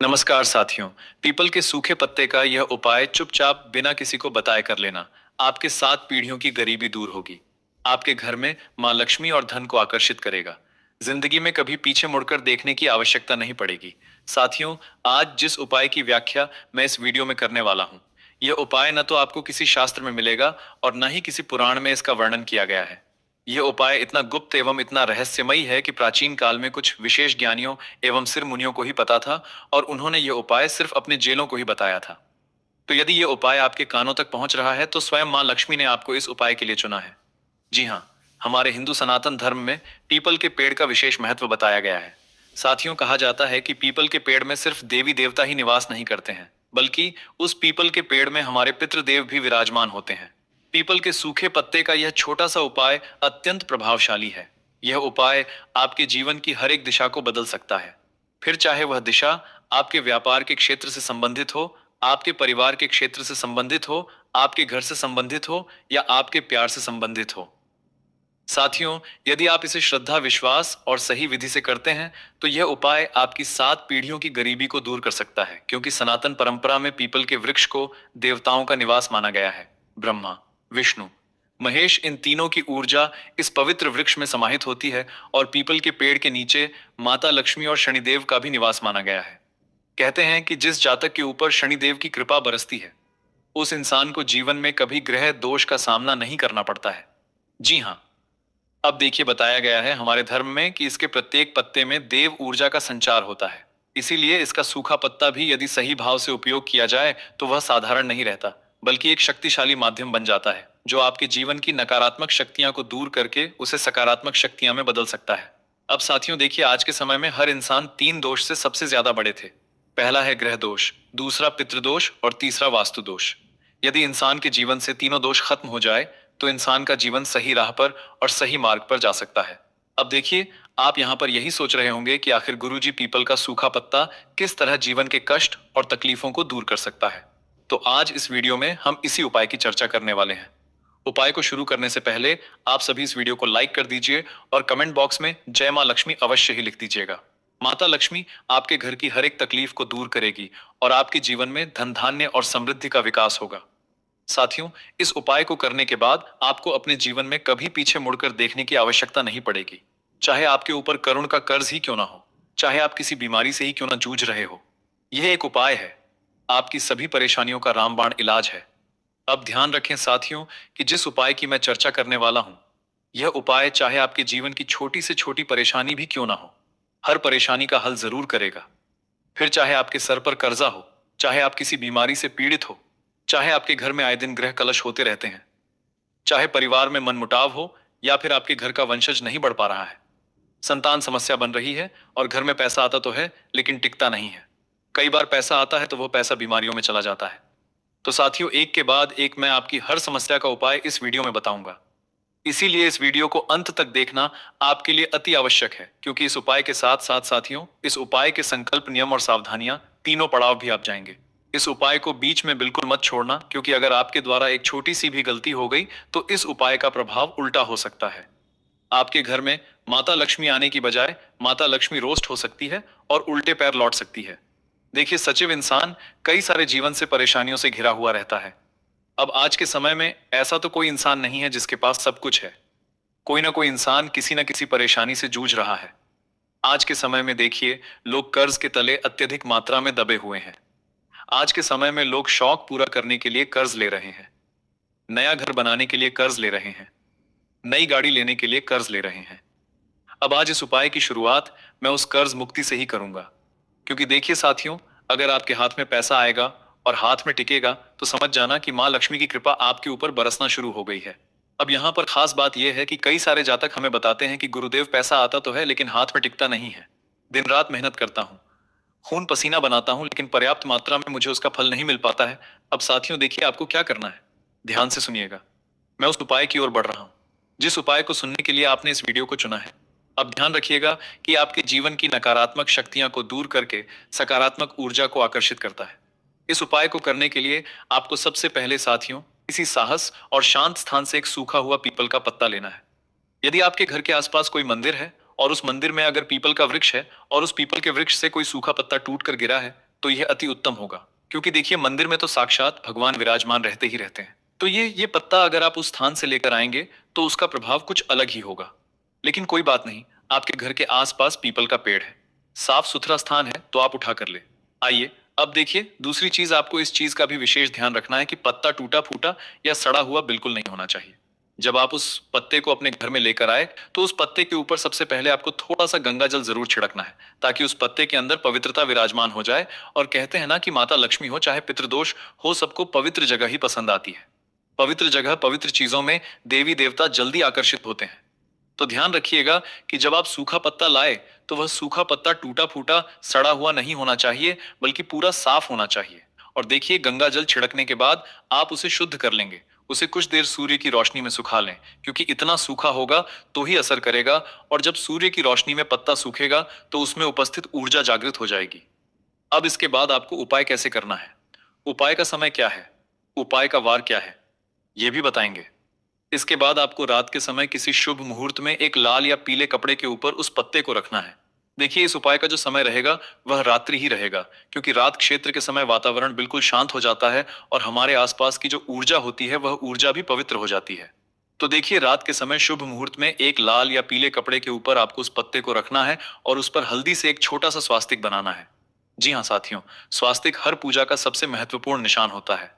नमस्कार साथियों। पीपल के सूखे पत्ते का यह उपाय चुपचाप बिना किसी को बताए कर लेना आपके 7 पीढ़ियों की गरीबी दूर होगी। आपके घर में माँ लक्ष्मी और धन को आकर्षित करेगा। जिंदगी में कभी पीछे मुड़कर देखने की आवश्यकता नहीं पड़ेगी। साथियों, आज जिस उपाय की व्याख्या मैं इस वीडियो में करने वाला हूँ, यह उपाय न तो आपको किसी शास्त्र में मिलेगा और न ही किसी पुराण में इसका वर्णन किया गया है। यह उपाय इतना गुप्त एवं इतना रहस्यमयी है कि प्राचीन काल में कुछ विशेष ज्ञानियों एवं सिर मुनियों को ही पता था और उन्होंने यह उपाय सिर्फ अपने चेलों को ही बताया था। तो यदि यह उपाय आपके कानों तक पहुंच रहा है तो स्वयं मां लक्ष्मी ने आपको इस उपाय के लिए चुना है। जी हाँ, हमारे हिंदू सनातन धर्म में पीपल के पेड़ का विशेष महत्व बताया गया है। साथियों, कहा जाता है कि पीपल के पेड़ में सिर्फ देवी देवता ही निवास नहीं करते हैं, बल्कि उस पीपल के पेड़ में हमारे पितृदेव भी विराजमान होते हैं। पीपल के सूखे पत्ते का यह छोटा सा उपाय अत्यंत प्रभावशाली है। यह उपाय आपके जीवन की हर एक दिशा को बदल सकता है। फिर चाहे वह दिशा आपके व्यापार के क्षेत्र से संबंधित हो, आपके परिवार के क्षेत्र से संबंधित हो, आपके घर से संबंधित हो या आपके प्यार से संबंधित हो। साथियों, यदि आप इसे श्रद्धा, विश्वास और सही विधि से करते हैं तो यह उपाय आपकी 7 पीढ़ियों की गरीबी को दूर कर सकता है, क्योंकि सनातन परंपरा में पीपल के वृक्ष को देवताओं का निवास माना गया है। ब्रह्मा, विष्णु, महेश, इन तीनों की ऊर्जा इस पवित्र वृक्ष में समाहित होती है और पीपल के पेड़ के नीचे माता लक्ष्मी और शनिदेव का भी निवास माना गया है। कहते हैं कि जिस जातक के ऊपर शनिदेव की कृपा बरसती है, उस इंसान को जीवन में कभी ग्रह दोष का सामना नहीं करना पड़ता है। जी हाँ, अब देखिए, बताया गया है हमारे धर्म में कि इसके प्रत्येक पत्ते में देव ऊर्जा का संचार होता है। इसीलिए इसका सूखा पत्ता भी यदि सही भाव से उपयोग किया जाए तो वह साधारण नहीं रहता, बल्कि एक शक्तिशाली माध्यम बन जाता है, जो आपके जीवन की नकारात्मक शक्तियां को दूर करके उसे सकारात्मक शक्तियां में बदल सकता है। अब साथियों देखिए, आज के समय में हर इंसान 3 दोष से सबसे ज्यादा बड़े थे। पहला है ग्रह दोष, दूसरा पितृदोष और तीसरा वास्तु दोष। यदि इंसान के जीवन से तीनों दोष खत्म हो जाए तो इंसान का जीवन सही राह पर और सही मार्ग पर जा सकता है। अब देखिए, आप यहाँ पर यही सोच रहे होंगे कि आखिर गुरुजी पीपल का सूखा पत्ता किस तरह जीवन के कष्ट और तकलीफों को दूर कर सकता है। तो आज इस वीडियो में हम इसी उपाय की चर्चा करने वाले हैं। उपाय को शुरू करने से पहले आप सभी इस वीडियो को लाइक कर दीजिए और कमेंट बॉक्स में जय मां लक्ष्मी अवश्य ही लिख दीजिएगा। माता लक्ष्मी आपके घर की हर एक तकलीफ को दूर करेगी और आपके जीवन में धन धान्य और समृद्धि का विकास होगा। साथियों, इस उपाय को करने के बाद आपको अपने जीवन में कभी पीछे मुड़कर देखने की आवश्यकता नहीं पड़ेगी। चाहे आपके ऊपर करोड़ का कर्ज ही क्यों ना हो, चाहे आप किसी बीमारी से ही क्यों ना जूझ रहे हो, यह एक उपाय है। आपकी सभी परेशानियों का रामबाण इलाज है। अब ध्यान रखें साथियों कि जिस उपाय की मैं चर्चा करने वाला हूं, यह उपाय चाहे आपके जीवन की छोटी से छोटी परेशानी भी क्यों ना हो, हर परेशानी का हल जरूर करेगा। फिर चाहे आपके सर पर कर्जा हो, चाहे आप किसी बीमारी से पीड़ित हो, चाहे आपके घर में आए दिन ग्रह कलश होते रहते हैं, चाहे परिवार में मनमुटाव हो या फिर आपके घर का वंशज नहीं बढ़ पा रहा है, संतान समस्या बन रही है और घर में पैसा आता तो है लेकिन टिकता नहीं है, कई बार पैसा आता है तो वो पैसा बीमारियों में चला जाता है। तो साथियों, एक के बाद एक मैं आपकी हर समस्या का उपाय इस वीडियो में बताऊंगा। इसीलिए इस वीडियो को अंत तक देखना आपके लिए अति आवश्यक है, क्योंकि इस उपाय के साथ साथ साथियों, इस उपाय के संकल्प, नियम और सावधानियां तीनों पड़ाव भी आप जाएंगे। इस उपाय को बीच में बिल्कुल मत छोड़ना, क्योंकि अगर आपके द्वारा एक छोटी सी भी गलती हो गई तो इस उपाय का प्रभाव उल्टा हो सकता है। आपके घर में माता लक्ष्मी आने की बजाय माता लक्ष्मी रोस्ट हो सकती है और उल्टे पैर लौट सकती है। देखिए, सचिव इंसान कई सारे जीवन से परेशानियों से घिरा हुआ रहता है। अब आज के समय में ऐसा तो कोई इंसान नहीं है जिसके पास सब कुछ है। कोई ना कोई इंसान किसी न किसी परेशानी से जूझ रहा है। आज के समय में देखिए, लोग कर्ज के तले अत्यधिक मात्रा में दबे हुए हैं। आज के समय में लोग शौक पूरा करने के लिए कर्ज ले रहे हैं, नया घर बनाने के लिए कर्ज ले रहे हैं, नई गाड़ी लेने के लिए कर्ज ले रहे हैं। अब आज इस उपाय की शुरुआत मैं उस कर्ज मुक्ति से ही करूंगा, क्योंकि देखिए साथियों, अगर आपके हाथ में पैसा आएगा और हाथ में टिकेगा तो समझ जाना कि मां लक्ष्मी की कृपा आपके ऊपर बरसना शुरू हो गई है। अब यहाँ पर खास बात यह है कि कई सारे जातक हमें बताते हैं कि गुरुदेव, पैसा आता तो है लेकिन हाथ में टिकता नहीं है। दिन रात मेहनत करता हूँ, खून पसीना बनाता हूं, लेकिन पर्याप्त मात्रा में मुझे उसका फल नहीं मिल पाता है। अब साथियों देखिए, आपको क्या करना है, ध्यान से सुनिएगा। मैं उस उपाय की ओर बढ़ रहा हूं जिस उपाय को सुनने के लिए आपने इस वीडियो को चुना है। अब ध्यान रखिएगा कि आपके जीवन की नकारात्मक शक्तियां को दूर करके सकारात्मक ऊर्जा को आकर्षित करता है। इस उपाय को करने के लिए आपको सबसे पहले साथियों किसी साहस और शांत स्थान से एक सूखा हुआ पीपल का पत्ता लेना है। यदि आपके घर के आसपास कोई मंदिर है और उस मंदिर में अगर पीपल का वृक्ष है और उस पीपल के वृक्ष से कोई सूखा पत्ता टूट कर गिरा है तो यह अति उत्तम होगा, क्योंकि देखिए मंदिर में तो साक्षात भगवान विराजमान रहते ही रहते हैं। तो ये पत्ता अगर आप उस स्थान से लेकर आएंगे तो उसका प्रभाव कुछ अलग ही होगा। लेकिन कोई बात नहीं, आपके घर के आसपास पीपल का पेड़ है, साफ सुथरा स्थान है, तो आप उठा कर ले आइए। अब देखिए दूसरी चीज, आपको इस चीज का भी विशेष ध्यान रखना है कि पत्ता टूटा फूटा या सड़ा हुआ बिल्कुल नहीं होना चाहिए। जब आप उस पत्ते को अपने घर में लेकर आए तो उस पत्ते के ऊपर सबसे पहले आपको थोड़ा सा गंगा जल जरूर छिड़कना है, ताकि उस पत्ते के अंदर पवित्रता विराजमान हो जाए। और कहते हैं ना कि माता लक्ष्मी हो चाहे पितृदोष हो, सबको पवित्र जगह ही पसंद आती है। पवित्र जगह, पवित्र चीजों में देवी देवता जल्दी आकर्षित होते हैं। तो ध्यान रखिएगा कि जब आप सूखा पत्ता लाए तो वह सूखा पत्ता टूटा फूटा सड़ा हुआ नहीं होना चाहिए, बल्कि पूरा साफ होना चाहिए। और देखिए गंगा जल छिड़कने के बाद आप उसे शुद्ध कर लेंगे, उसे कुछ देर सूर्य की रोशनी में सुखा लें, क्योंकि इतना सूखा होगा तो ही असर करेगा। और जब सूर्य की रोशनी में पत्ता सूखेगा तो उसमें उपस्थित ऊर्जा जागृत हो जाएगी। अब इसके बाद आपको उपाय कैसे करना है, उपाय का समय क्या है, उपाय का वार क्या है, यह भी बताएंगे। इसके बाद आपको रात के समय किसी शुभ मुहूर्त में एक लाल या पीले कपड़े के ऊपर उस पत्ते को रखना है। देखिए इस उपाय का जो समय रहेगा वह रात्रि ही रहेगा, क्योंकि रात क्षेत्र के समय वातावरण बिल्कुल शांत हो जाता है और हमारे आसपास की जो ऊर्जा होती है वह ऊर्जा भी पवित्र हो जाती है। तो देखिए रात के समय शुभ मुहूर्त में एक लाल या पीले कपड़े के ऊपर आपको उस पत्ते को रखना है और उस पर हल्दी से एक छोटा सा स्वास्तिक बनाना है। जी हाँ साथियों, स्वास्तिक हर पूजा का सबसे महत्वपूर्ण निशान होता है।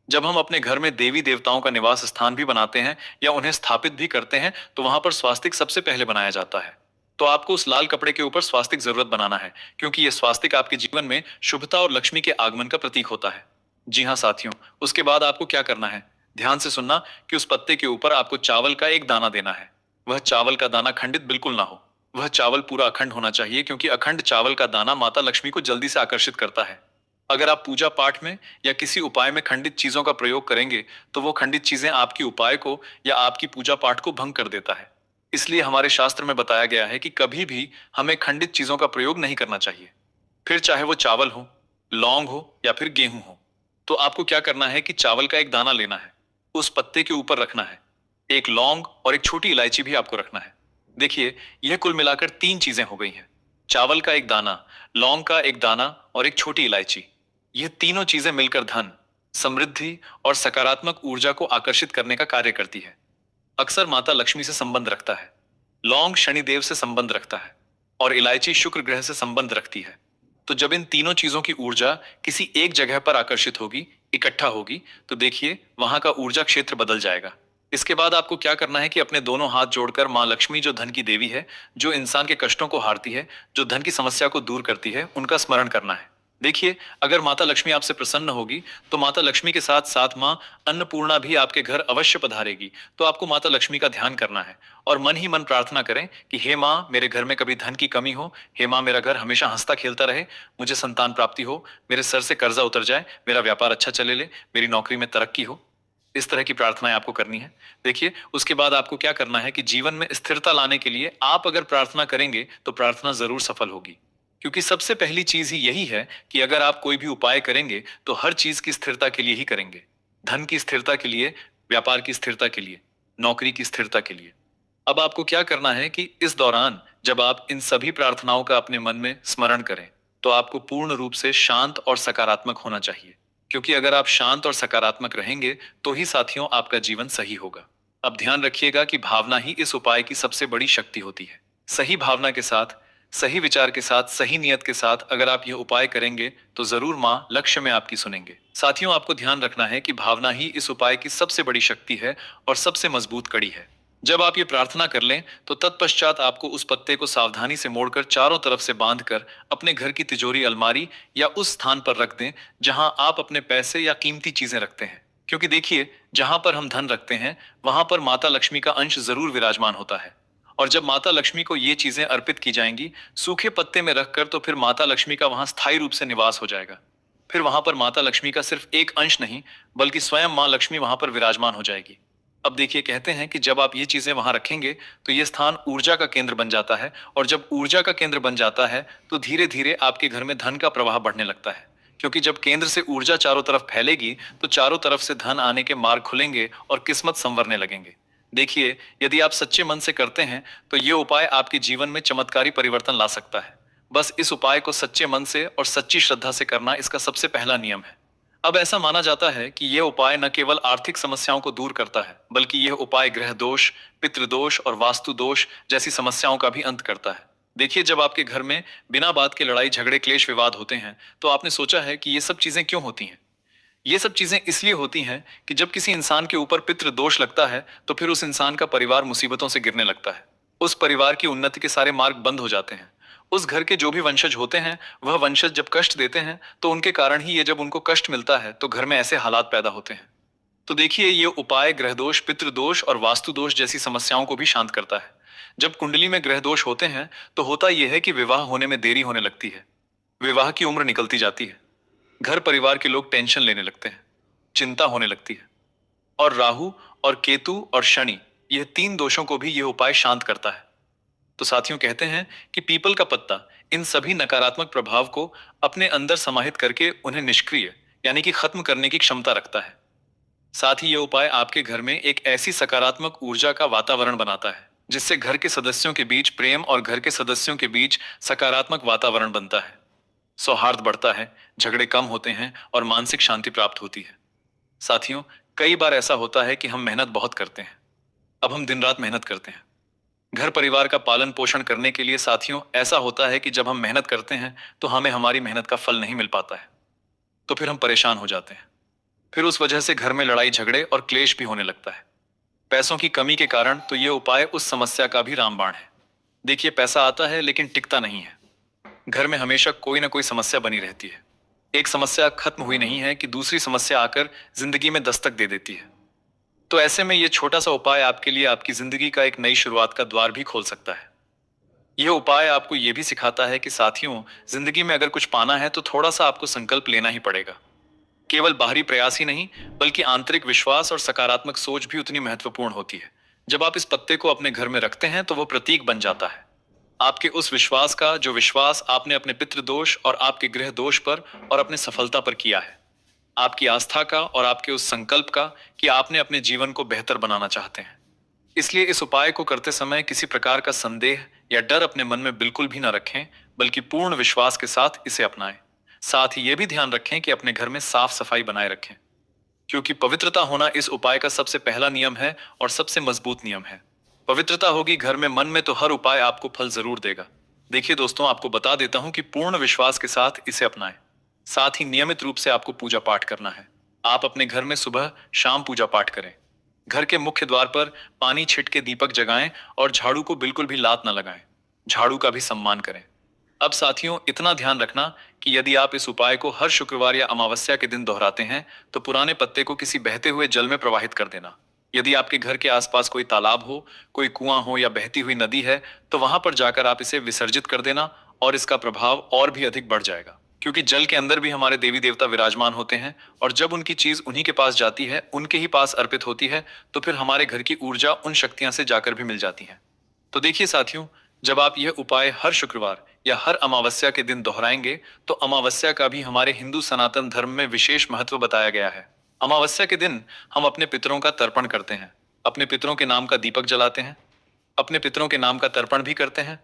जब हम अपने घर में देवी देवताओं का निवास स्थान भी बनाते हैं या उन्हें स्थापित भी करते हैं तो वहां पर स्वास्तिक सबसे पहले बनाया जाता है। तो आपको उस लाल कपड़े के ऊपर स्वास्तिक जरूरत बनाना है, क्योंकि यह स्वास्तिक आपके जीवन में शुभता और लक्ष्मी के आगमन का प्रतीक होता है। जी हाँ साथियों, उसके बाद आपको क्या करना है, ध्यान से सुनना कि उस पत्ते के ऊपर आपको चावल का एक दाना देना है। वह चावल का दाना खंडित बिल्कुल ना हो, वह चावल पूरा अखंड होना चाहिए, क्योंकि अखंड चावल का दाना माता लक्ष्मी को जल्दी से आकर्षित करता है। अगर आप पूजा पाठ में या किसी उपाय में खंडित चीजों का प्रयोग करेंगे तो वो खंडित चीजें आपकी उपाय को या आपकी पूजा पाठ को भंग कर देता है। इसलिए हमारे शास्त्र में बताया गया है कि कभी भी हमें खंडित चीजों का प्रयोग नहीं करना चाहिए, फिर चाहे वो चावल हो, लौंग हो या फिर गेहूं हो। तो आपको क्या करना है कि चावल का एक दाना लेना है, उस पत्ते के ऊपर रखना है, एक लौंग और एक छोटी इलायची भी आपको रखना है। देखिए यह कुल मिलाकर 3 चीजें हो गई हैं, चावल का एक दाना, लौंग का एक दाना और एक छोटी इलायची। ये तीनों चीजें मिलकर धन, समृद्धि और सकारात्मक ऊर्जा को आकर्षित करने का कार्य करती है। अक्सर माता लक्ष्मी से संबंध रखता है, लौंग शनिदेव से संबंध रखता है और इलायची शुक्र ग्रह से संबंध रखती है। तो जब इन तीनों चीजों की ऊर्जा किसी एक जगह पर आकर्षित होगी, इकट्ठा होगी, तो देखिए वहां का ऊर्जा क्षेत्र बदल जाएगा। इसके बाद आपको क्या करना है कि अपने दोनों हाथ जोड़कर माँ लक्ष्मी, जो धन की देवी है, जो इंसान के कष्टों को हारती है, जो धन की समस्या को दूर करती है, उनका स्मरण करना है। देखिए अगर माता लक्ष्मी आपसे प्रसन्न होगी तो माता लक्ष्मी के साथ साथ माँ अन्नपूर्णा भी आपके घर अवश्य पधारेगी। तो आपको माता लक्ष्मी का ध्यान करना है और मन ही मन प्रार्थना करें कि हे माँ, मेरे घर में कभी धन की कमी हो, हे माँ मेरा घर हमेशा हंसता खेलता रहे, मुझे संतान प्राप्ति हो, मेरे सर से कर्जा उतर जाए, मेरा व्यापार अच्छा चले ले, मेरी नौकरी में तरक्की हो। इस तरह की प्रार्थनाएं आपको करनी है। देखिए उसके बाद आपको क्या करना है कि जीवन में स्थिरता लाने के लिए आप अगर प्रार्थना करेंगे तो प्रार्थना जरूर सफल होगी, क्योंकि सबसे पहली चीज ही यही है कि अगर आप कोई भी उपाय करेंगे तो हर चीज की स्थिरता के लिए ही करेंगे। धन की स्थिरता के लिए, व्यापार की स्थिरता के लिए, नौकरी की स्थिरता के लिए। अब आपको क्या करना है कि इस दौरान जब आप इन सभी प्रार्थनाओं का अपने मन में स्मरण करें तो आपको पूर्ण रूप से शांत और सकारात्मक होना चाहिए, क्योंकि अगर आप शांत और सकारात्मक रहेंगे तो ही साथियों आपका जीवन सही होगा। अब ध्यान रखिएगा कि भावना ही इस उपाय की सबसे बड़ी शक्ति होती है। सही भावना के साथ, सही विचार के साथ, सही नियत के साथ अगर आप यह उपाय करेंगे तो जरूर माँ लक्ष्य में आपकी सुनेंगे। साथियों आपको ध्यान रखना है कि भावना ही इस उपाय की सबसे बड़ी शक्ति है और सबसे मजबूत कड़ी है। जब आप ये प्रार्थना कर लें तो तत्पश्चात आपको उस पत्ते को सावधानी से मोड़कर चारों तरफ से बांधकर अपने घर की तिजोरी, अलमारी या उस स्थान पर रख दें जहां आप अपने पैसे या कीमती चीजें रखते हैं। क्योंकि देखिए जहां पर हम धन रखते हैं वहां पर माता लक्ष्मी का अंश जरूर विराजमान होता है। और जब माता लक्ष्मी को ये चीजें अर्पित की जाएंगी सूखे पत्ते में रखकर, तो फिर माता लक्ष्मी का वहां स्थायी रूप से निवास हो जाएगा। फिर वहां पर माता लक्ष्मी का सिर्फ एक अंश नहीं बल्कि स्वयं माँ लक्ष्मी वहां पर विराजमान हो जाएगी। अब देखिए कहते हैं कि जब आप ये चीजें वहां रखेंगे तो ये स्थान ऊर्जा का केंद्र बन जाता है, और जब ऊर्जा का केंद्र बन जाता है तो धीरे धीरे आपके घर में धन का प्रवाह बढ़ने लगता है। क्योंकि जब केंद्र से ऊर्जा चारों तरफ फैलेगी तो चारों तरफ से धन आने के मार्ग खुलेंगे और किस्मत संवरने लगेंगे। देखिए यदि आप सच्चे मन से करते हैं तो ये उपाय आपके जीवन में चमत्कारी परिवर्तन ला सकता है। बस इस उपाय को सच्चे मन से और सच्ची श्रद्धा से करना इसका सबसे पहला नियम है। अब ऐसा माना जाता है कि यह उपाय न केवल आर्थिक समस्याओं को दूर करता है, बल्कि यह उपाय ग्रह दोष, पितृदोष और वास्तु दोष जैसी समस्याओं का भी अंत करता है। देखिए, जब आपके घर में बिना बात के लड़ाई झगड़े क्लेश विवाद होते हैं, तो आपने सोचा है कि ये सब चीजें क्यों होती हैं? ये सब चीजें इसलिए होती हैं कि जब किसी इंसान के ऊपर पितृ दोष लगता है, तो फिर उस इंसान का परिवार मुसीबतों से गिरने लगता है। उस परिवार की उन्नति के सारे मार्ग बंद हो जाते हैं। उस घर के जो भी वंशज होते हैं, वह वंशज जब कष्ट देते हैं, तो उनके कारण ही ये जब उनको कष्ट मिलता है, तो घर में ऐसे हालात पैदा होते हैं। तो देखिए, ये उपाय ग्रह दोष, पितृ दोष और वास्तु दोष जैसी समस्याओं को भी शांत करता है। जब कुंडली में ग्रह दोष होते हैं, तो होता यह है कि विवाह होने में देरी होने लगती है, विवाह की उम्र निकलती जाती है, घर परिवार के लोग टेंशन लेने लगते हैं, चिंता होने लगती है। और राहु और केतु और शनि, यह तीन दोषों को भी यह उपाय शांत करता है। तो साथियों, कहते हैं कि पीपल का पत्ता इन सभी नकारात्मक प्रभाव को अपने अंदर समाहित करके उन्हें निष्क्रिय यानी कि खत्म करने की क्षमता रखता है। साथ ही यह उपाय आपके घर में एक ऐसी सकारात्मक ऊर्जा का वातावरण बनाता है, जिससे घर के सदस्यों के बीच प्रेम और घर के सदस्यों के बीच सकारात्मक वातावरण बनता है। सौहार्द बढ़ता है, झगड़े कम होते हैं और मानसिक शांति प्राप्त होती है। साथियों, कई बार ऐसा होता है कि हम मेहनत बहुत करते हैं। अब हम दिन रात मेहनत करते हैं घर परिवार का पालन पोषण करने के लिए। साथियों, ऐसा होता है कि जब हम मेहनत करते हैं, तो हमें हमारी मेहनत का फल नहीं मिल पाता है, तो फिर हम परेशान हो जाते हैं। फिर उस वजह से घर में लड़ाई झगड़े और क्लेश भी होने लगता है। पैसों की कमी के कारण तो ये उपाय उस समस्या का भी रामबाण है। देखिए, पैसा आता है लेकिन टिकता नहीं है। घर में हमेशा कोई ना कोई समस्या बनी रहती है। एक समस्या खत्म हुई नहीं है कि दूसरी समस्या आकर जिंदगी में दस्तक दे देती है। तो ऐसे में यह छोटा सा उपाय आपके लिए आपकी जिंदगी का एक नई शुरुआत का द्वार भी खोल सकता है। यह उपाय आपको यह भी सिखाता है कि साथियों, जिंदगी में अगर कुछ पाना है तो थोड़ा सा आपको संकल्प लेना ही पड़ेगा। केवल बाहरी प्रयास ही नहीं, बल्कि आंतरिक विश्वास और सकारात्मक सोच भी उतनी महत्वपूर्ण होती है। जब आप इस पत्ते को अपने घर में रखते हैं, तो वो प्रतीक बन जाता है आपके उस विश्वास का, जो विश्वास आपने अपने पितृ दोष और आपके ग्रह दोष पर और अपने सफलता पर किया है। आपकी आस्था का और आपके उस संकल्प का कि आपने अपने जीवन को बेहतर बनाना चाहते हैं। इसलिए इस उपाय को करते समय किसी प्रकार का संदेह या डर अपने मन में बिल्कुल भी ना रखें, बल्कि पूर्ण विश्वास के साथ इसे अपनाएं। साथ ही यह भी ध्यान रखें कि अपने घर में साफ सफाई बनाए रखें, क्योंकि पवित्रता होना इस उपाय का सबसे पहला नियम है और सबसे मजबूत नियम है। पवित्रता होगी घर में, मन में, तो हर उपाय आपको फल जरूर देगा। देखिए दोस्तों, आपको बता देता हूं कि पूर्ण विश्वास के साथ इसे अपनाएं। साथ ही नियमित रूप से आपको पूजा पाठ करना है। आप अपने घर में सुबह शाम पूजा पाठ करें। घर के मुख्य द्वार पर पानी छिट के दीपक जगाएं और झाड़ू को बिल्कुल भी लात न लगाएं। झाड़ू का भी सम्मान करें। अब साथियों, इतना ध्यान रखना कि यदि आप इस उपाय को हर शुक्रवार या अमावस्या के दिन दोहराते हैं, तो पुराने पत्ते को किसी बहते हुए जल में प्रवाहित कर देना। यदि आपके घर के आसपास कोई तालाब हो, कोई कुआं हो या बहती हुई नदी है, तो वहां पर जाकर आप इसे विसर्जित कर देना और इसका प्रभाव और भी अधिक बढ़ जाएगा। क्योंकि जल के अंदर भी हमारे देवी देवता विराजमान होते हैं, और जब उनकी चीज उन्हीं के पास जाती है, उनके ही पास अर्पित होती है, तो फिर हमारे घर की ऊर्जा उन शक्तियां से जाकर भी मिल जाती है। तो देखिए साथियों, जब आप यह उपाय हर शुक्रवार या हर अमावस्या के दिन दोहराएंगे, तो अमावस्या का भी हमारे हिंदू सनातन धर्म में विशेष महत्व बताया गया है। अमावस्या के दिन हम अपने पितरों का तर्पण करते हैं, अपने पितरों के नाम का दीपक जलाते हैं, अपने पितरों के नाम का तर्पण भी करते हैं।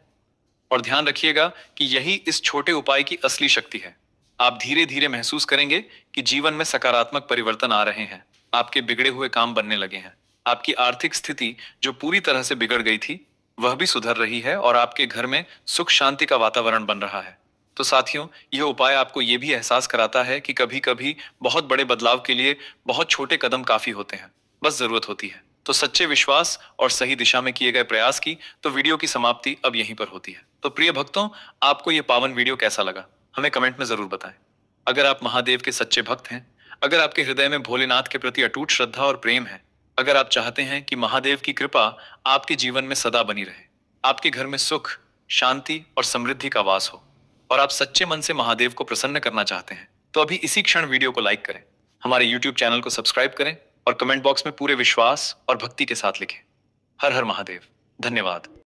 और ध्यान रखिएगा कि यही इस छोटे उपाय की असली शक्ति है। आप धीरे धीरे महसूस करेंगे कि जीवन में सकारात्मक परिवर्तन आ रहे हैं। आपके बिगड़े हुए काम बनने लगे हैं। आपकी आर्थिक स्थिति जो पूरी तरह से बिगड़ गई थी, वह भी सुधर रही है और आपके घर में सुख शांति का वातावरण बन रहा है। तो साथियों, यह उपाय आपको यह भी एहसास कराता है कि कभी कभी बहुत बड़े बदलाव के लिए बहुत छोटे कदम काफी होते हैं, बस जरूरत होती है। तो सच्चे विश्वास और सही दिशा में किए गए प्रयास की तो वीडियो की समाप्ति अब यहीं पर होती है। तो प्रिय भक्तों, आपको यह पावन वीडियो कैसा लगा, हमें कमेंट में जरूर बताएं। अगर आप महादेव के सच्चे भक्त हैं, अगर आपके हृदय में भोलेनाथ के प्रति अटूट श्रद्धा और प्रेम है, अगर आप चाहते हैं कि महादेव की कृपा आपके जीवन में सदा बनी रहे, आपके घर में सुख, शांति और समृद्धि का वास हो, और आप सच्चे मन से महादेव को प्रसन्न करना चाहते हैं, तो अभी इसी क्षण वीडियो को लाइक करें, हमारे YouTube चैनल को सब्सक्राइब करें और कमेंट बॉक्स में पूरे विश्वास और भक्ति के साथ लिखें, हर हर महादेव। धन्यवाद।